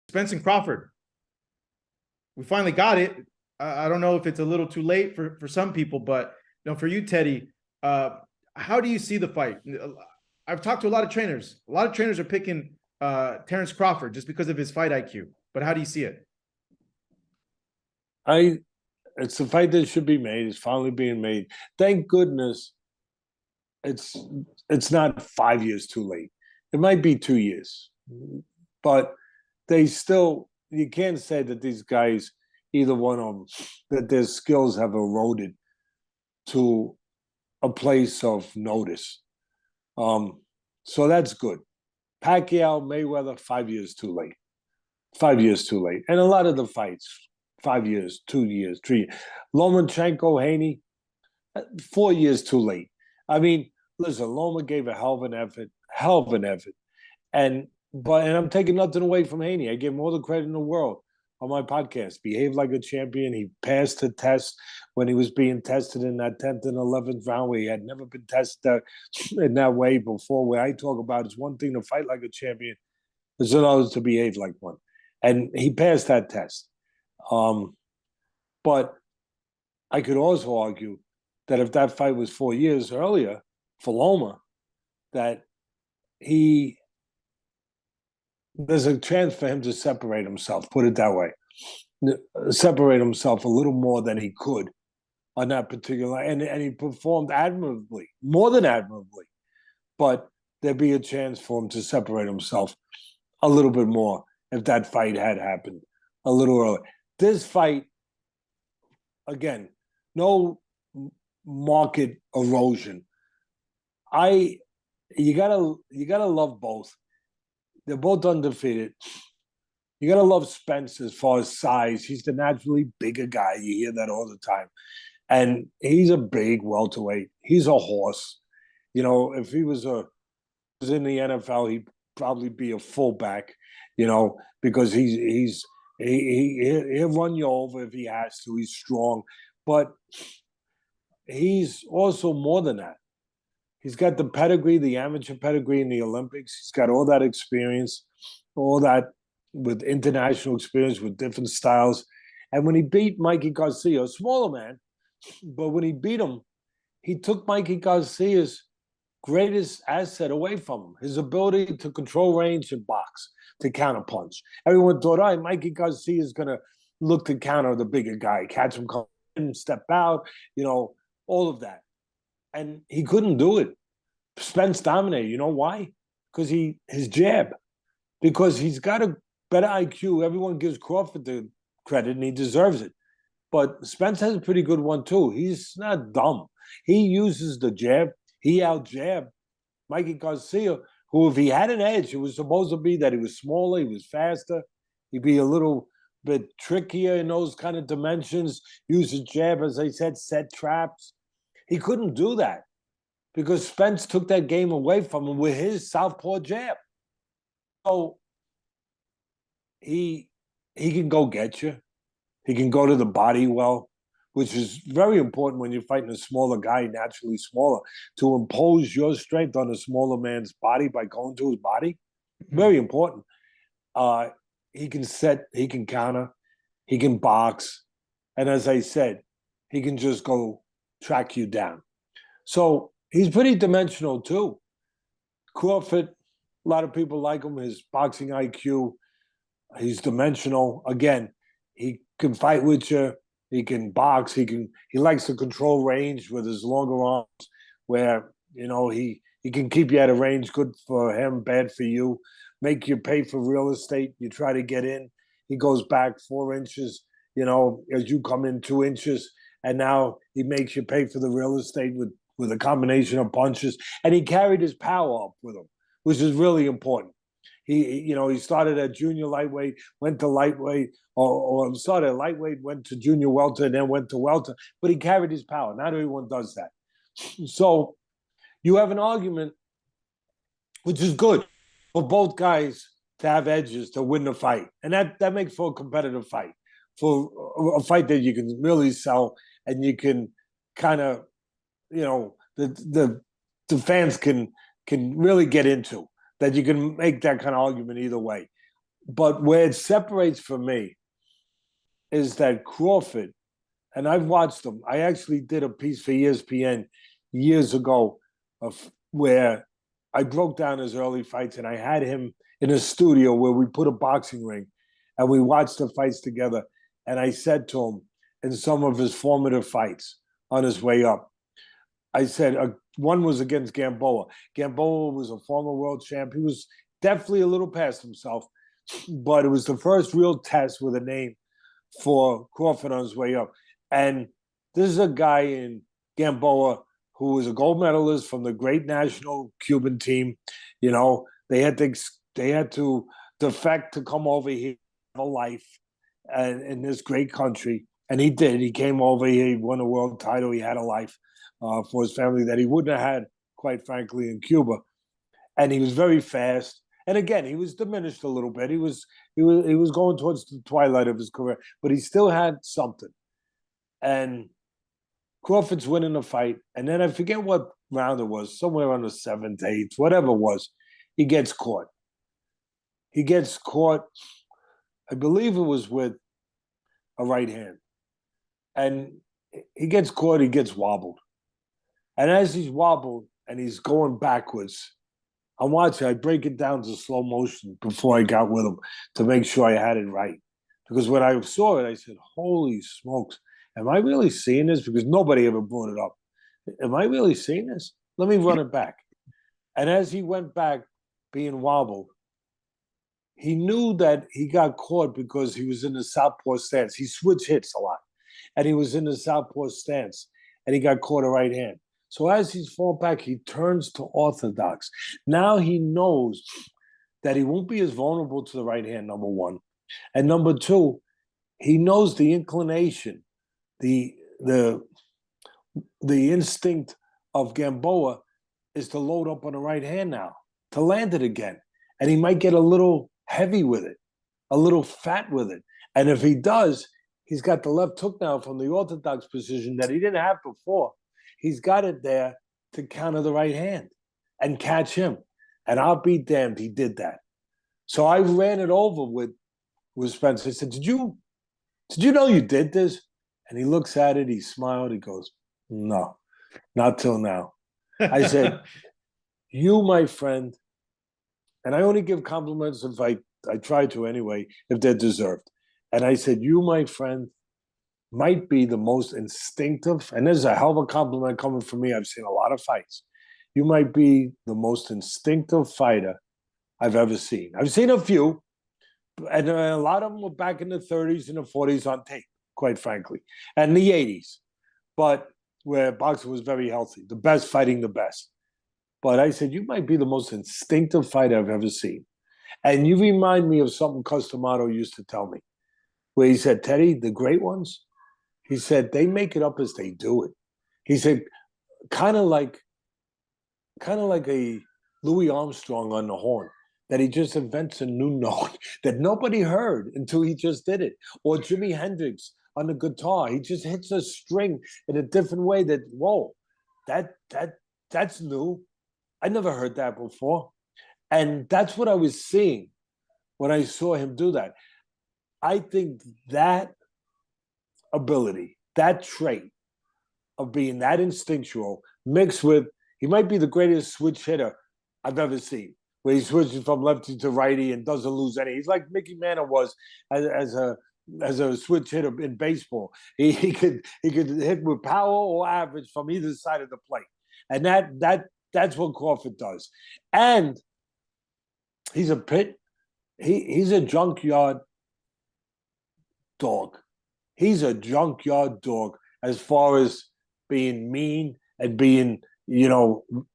Spence and Crawford. We finally got it. I don't know if it's a little too late for some people, but for you, Teddy, how do you see the fight? I've talked to a lot of trainers. A lot of trainers are picking Terence Crawford just because of his fight IQ. But how do you see it? It's a fight that should be made. It's finally being made. Thank goodness it's not 5 years too late. It might be 2 years, but you can't say that these guys, either one of them, that their skills have eroded to a place of notice. So that's good. Pacquiao, Mayweather, 5 years too late. 5 years too late. And a lot of the fights, 5 years, 2 years, 3 years. Lomachenko, Haney, 4 years too late. I mean, listen, Loma gave a hell of an effort. And I'm taking nothing away from Haney. I give him all the credit in the world on my podcast. Behaved like a champion. He passed the test when he was being tested in that 10th and 11th round where he had never been tested in that way before. Where I talk about it's one thing to fight like a champion, it's another to behave like one. And he passed that test. But I could also argue that if that fight was 4 years earlier for Loma, that there's a chance for him to separate himself, put it that way. Separate himself a little more than he could on that particular, and he performed admirably, more than admirably. But there'd be a chance for him to separate himself a little bit more if that fight had happened a little earlier. This fight, again, no market erosion. You gotta love both. They're both undefeated. You gotta love Spence as far as size. He's the naturally bigger guy. You hear that all the time. And he's a big welterweight. He's a horse. If he was in the NFL, he'd probably be a fullback, because he'll run you over if he has to. He's strong. But he's also more than that. He's got the pedigree, the amateur pedigree in the Olympics. He's got all that experience, all that with international experience, with different styles. And when he beat Mikey Garcia, a smaller man, but when he beat him, he took Mikey Garcia's greatest asset away from him, his ability to control range and box, to counterpunch. Everyone thought, all right, Mikey Garcia is going to look to counter the bigger guy, catch him come in, step out, all of that. And he couldn't do it. Spence dominated. You know why? Because his jab. Because he's got a better IQ. Everyone gives Crawford the credit, and he deserves it. But Spence has a pretty good one, too. He's not dumb. He uses the jab. He out-jabbed Mikey Garcia, who, if he had an edge, it was supposed to be that he was smaller, he was faster, he'd be a little bit trickier in those kind of dimensions, use his jab, as I said, set traps. He couldn't do that because Spence took that game away from him with his southpaw jab. So he can go get you. He can go to the body well, which is very important when you're fighting a smaller guy, naturally smaller, to impose your strength on a smaller man's body by going to his body. Very important. He can set, he can counter, he can box. And as I said, he can just go track you down. So he's pretty dimensional too. Crawford, a lot of people like him, his boxing IQ. He's dimensional. Again, he can fight with you. He can box. He likes to control range with his longer arms, where he can keep you at a range. Good for him, bad for you. Make you pay for real estate. You try to get in, he goes back 4 inches. As you come in 2 inches, and now he makes you pay for the real estate with a combination of punches. And he carried his power up with him, which is really important. He started at junior lightweight, went to lightweight, or started at lightweight, went to junior welter, and then went to welter. But he carried his power. Not everyone does that. So you have an argument, which is good for both guys to have edges to win the fight. And that makes for a competitive fight, for a fight that you can really sell and you can kind of, the fans can really get into, that you can make that kind of argument either way. But where it separates for me is that Crawford, and I've watched him. I actually did a piece for ESPN years ago where I broke down his early fights, and I had him in a studio where we put a boxing ring and we watched the fights together. And I said to him in some of his formative fights on his way up, I said, one was against Gamboa. Gamboa was a former world champ. He was definitely a little past himself, but it was the first real test with a name for Crawford on his way up. And this is a guy in Gamboa who was a gold medalist from the great national Cuban team. You know, they had to defect to come over here, have a life in this great country. And he did. He came over here, he won a world title, he had a life for his family that he wouldn't have had, quite frankly, in Cuba. And he was very fast. And again, he was diminished a little bit. He was going towards the twilight of his career, but he still had something. And Crawford's winning the fight, and then I forget what round it was, somewhere on the 7th, 8th, whatever it was. He gets caught. He gets caught. I believe it was with a right hand, and he gets caught. He gets wobbled, and as he's wobbled and he's going backwards, I'm watching. I break it down to slow motion before I got with him to make sure I had it right. Because when I saw it, I said, holy smokes, am I really seeing this? Because nobody ever brought it up. Am I really seeing this? Let me run it back. And as he went back, being wobbled, he knew that he got caught because he was in the southpaw stance. He switched hits a lot. And he was in the southpaw stance, and he got caught a right hand. So as he's fallen back, he turns to orthodox. Now he knows that he won't be as vulnerable to the right hand, number one. And number two, he knows the inclination, the instinct of Gamboa is to load up on the right hand now, to land it again. And he might get a little heavy with it, a little fat with it. And if he does, he's got the left hook now from the orthodox position that he didn't have before. He's got it there to counter the right hand and catch him. And I'll be damned, he did that. So I ran it over with Spence. I said, did you know you did this? And he looks at it, he smiled, he goes, no, not till now. I said, you, my friend, and I only give compliments if I try to anyway, if they're deserved. And I said, you, my friend, might be the most instinctive, and there's a hell of a compliment coming from me. I've seen a lot of fights. You might be the most instinctive fighter I've ever seen. I've seen a few, and a lot of them were back in the 30s and the 40s on tape, quite frankly, and the 80s, but where boxing was very healthy, the best fighting the best. But I said, you might be the most instinctive fighter I've ever seen. And you remind me of something Costamato used to tell me, where he said, Teddy, the great ones, he said, they make it up as they do it. He said, kind of like a Louis Armstrong on the horn, that he just invents a new note that nobody heard until he just did it. Or Jimi Hendrix on the guitar. He just hits a string in a different way that, whoa, that's new. I never heard that before. And that's what I was seeing when I saw him do that. I think that ability, that trait of being that instinctual, mixed with, he might be the greatest switch hitter I've ever seen, where he switches from lefty to righty and doesn't lose any. He's like Mickey Mantle was as a switch hitter in baseball. He could hit with power or average from either side of the plate, and that's what Crawford does. And he's he's a junkyard dog. He's a junkyard dog as far as being mean and being,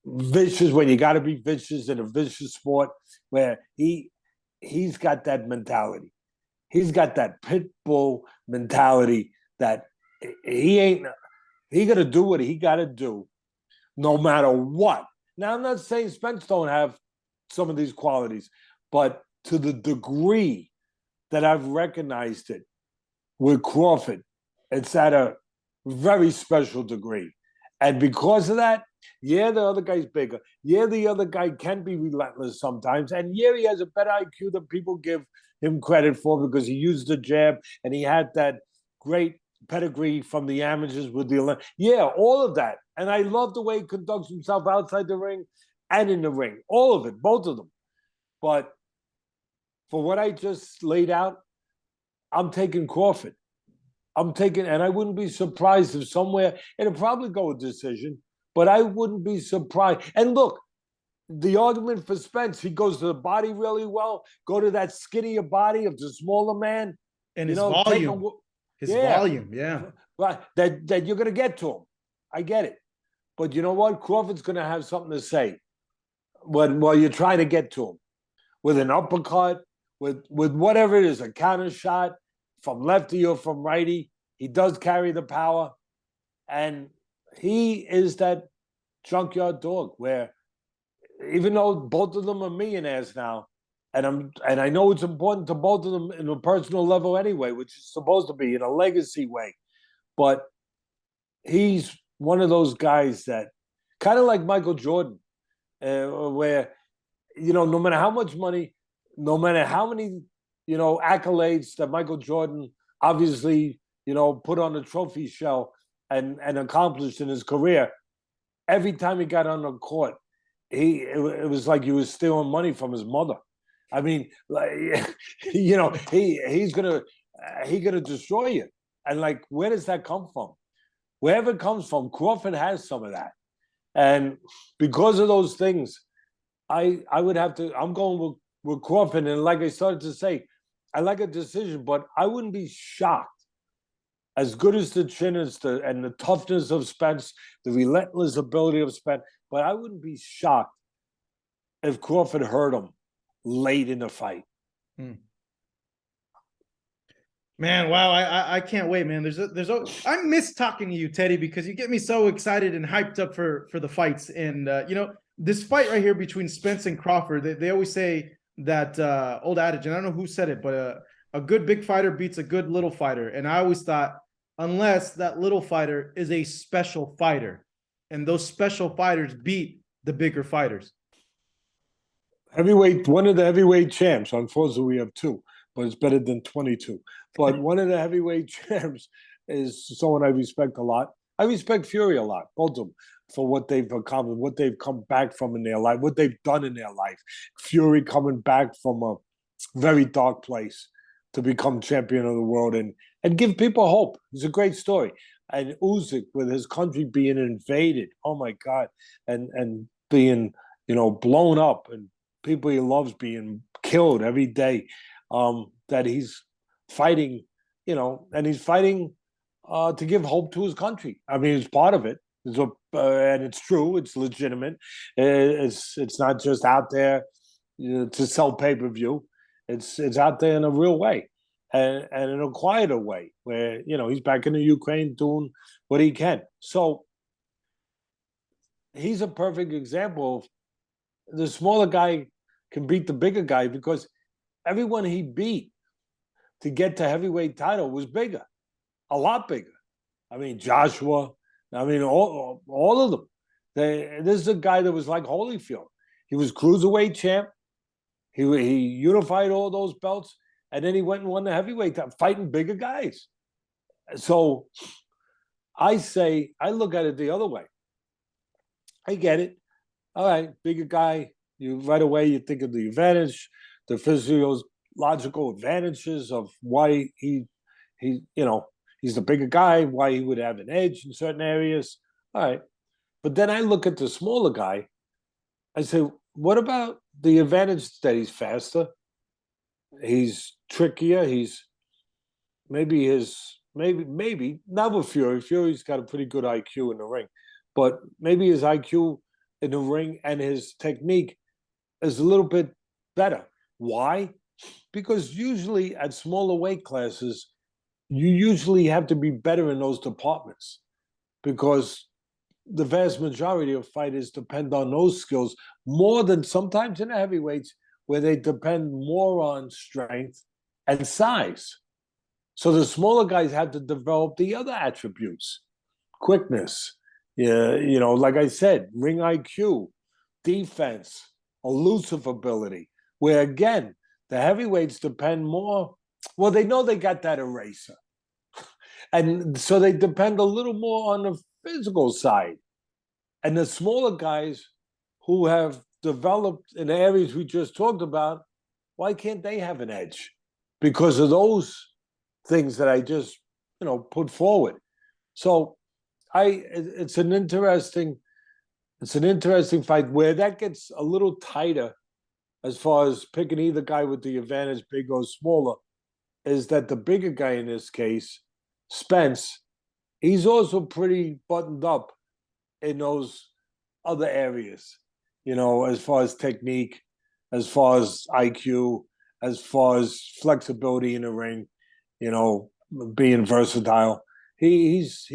vicious when you got to be vicious in a vicious sport, where he's got that mentality. He's got that pit bull mentality that he got to do what he got to do no matter what. Now, I'm not saying Spence don't have some of these qualities, but to the degree that I've recognized it with Crawford, it's at a very special degree. And because of that, yeah, the other guy's bigger. Yeah, the other guy can be relentless sometimes. And yeah, he has a better IQ than people give him credit for because he used the jab and he had that great pedigree from the amateurs with the yeah, all of that. And I love the way he conducts himself outside the ring and in the ring. All of it, both of them. But for what I just laid out, I'm taking Crawford. I'm taking, and I wouldn't be surprised if somewhere it'll probably go a decision, but I wouldn't be surprised. And look, the argument for Spence, he goes to the body really well, go to that skinnier body of the smaller man, And his volume, yeah, yeah. right. That you're gonna get to him. I get it. But you know what? Crawford's gonna have something to say while you're trying to get to him. With an uppercut, with whatever it is, a counter shot from lefty or from righty. He does carry the power. And he is that junkyard dog where even though both of them are millionaires now, and I know it's important to both of them in a personal level anyway, which is supposed to be in a legacy way, but he's one of those guys that kind of like Michael Jordan, where no matter how much money, no matter how many accolades that Michael Jordan obviously put on the trophy shelf and accomplished in his career, every time he got on the court, it was like he was stealing money from his mother. I mean, like, he's gonna destroy you. And like, where does that come from? Wherever it comes from, Crawford has some of that. And because of those things, I would have to. I'm going with Crawford, and like I started to say, I like a decision, but I wouldn't be shocked. As good as the chin is, and the toughness of Spence, the relentless ability of Spence, but I wouldn't be shocked if Crawford hurt him late in the fight. Man, wow! I can't wait, man. I miss talking to you, Teddy, because you get me so excited and hyped up for the fights. And this fight right here between Spence and Crawford, they always say that old adage, and I don't know who said it, but a good big fighter beats a good little fighter. And I always thought, unless that little fighter is a special fighter, and those special fighters beat the bigger fighters. Heavyweight, one of the heavyweight champs. Unfortunately, we have two, but it's better than 22. But one of the heavyweight champs is someone I respect a lot. I respect Fury a lot, both of them, for what they've accomplished, what they've come back from in their life, what they've done in their life. Fury coming back from a very dark place to become champion of the world and give people hope. It's a great story. And Usyk, with his country being invaded, oh my God, and being blown up, and people he loves being killed every day, that he's fighting, and he's fighting to give hope to his country. I mean, it's part of it. And it's true. It's legitimate. It's not just out there to sell pay-per-view. It's out there in a real way, and in a quieter way, where he's back in the Ukraine doing what he can. So he's a perfect example of the smaller guy can beat the bigger guy because everyone he beat to get to heavyweight title was bigger, a lot bigger. I mean, Joshua. I mean, all of them. This is a guy that was like Holyfield. He was cruiserweight champ. He unified all those belts, and then he went and won the heavyweight title, fighting bigger guys. So I look at it the other way. I get it. All right, bigger guy. You right away you think of the advantage, the physiological advantages of why he's the bigger guy, why he would have an edge in certain areas. All right. But then I look at the smaller guy. I say, what about the advantage that he's faster? He's trickier. He's maybe not with Fury. Fury's got a pretty good IQ in the ring, but maybe his IQ in the ring and his technique is a little bit better. Why? Because usually at smaller weight classes, you usually have to be better in those departments because the vast majority of fighters depend on those skills more than sometimes in the heavyweights where they depend more on strength and size. So the smaller guys have to develop the other attributes, quickness, Yeah, like I said, ring IQ, defense, elusive ability. Where again, the heavyweights depend more. Well, they know they got that eraser, and so they depend a little more on the physical side. And the smaller guys who have developed in the areas we just talked about, why can't they have an edge? Because of those things that I just, put forward. So it's an interesting fight where that gets a little tighter as far as picking either guy with the advantage, big or smaller, is that the bigger guy in this case, Spence, he's also pretty buttoned up in those other areas, as far as technique, as far as IQ, as far as flexibility in the ring, you know, being versatile. He's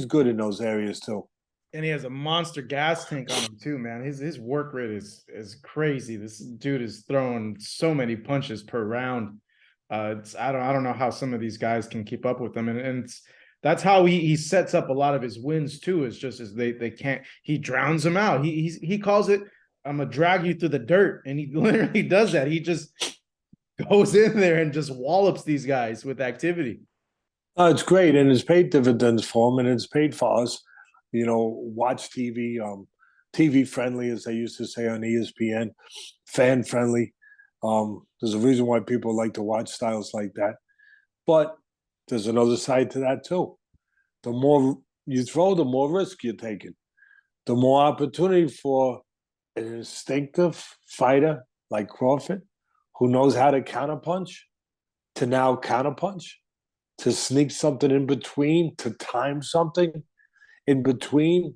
good in those areas too. And he has a monster gas tank on him too, man. His work rate is crazy. This dude is throwing so many punches per round. I don't know how some of these guys can keep up with them, and that's how he sets up a lot of his wins too. Is just as they can't, he drowns them out. He calls it, I'm gonna drag you through the dirt, and he literally does that. He just goes in there and just wallops these guys with activity. It's great, and it's paid dividends for him, and it's paid for us. Watch TV, TV friendly, as they used to say on ESPN, fan friendly. There's a reason why people like to watch styles like that. But there's another side to that too. The more you throw, the more risk you're taking. The more opportunity for an instinctive fighter like Crawford, who knows how to counterpunch, to now counterpunch, to sneak something in between, to time something in between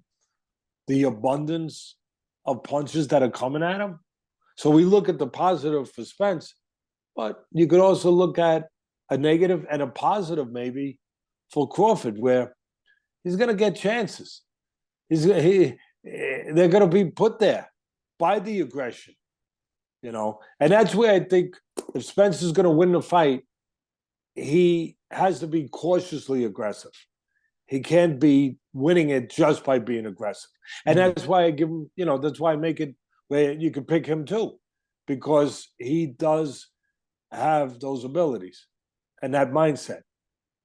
the abundance of punches that are coming at him. So we look at the positive for Spence, but you could also look at a negative and a positive maybe for Crawford, where he's going to get chances. They're going to be put there by the aggression, and that's where I think if Spence is going to win the fight, he has to be cautiously aggressive. He can't be winning it just by being aggressive. And that's why I give him, that's why I make it where you can pick him too, because he does have those abilities and that mindset.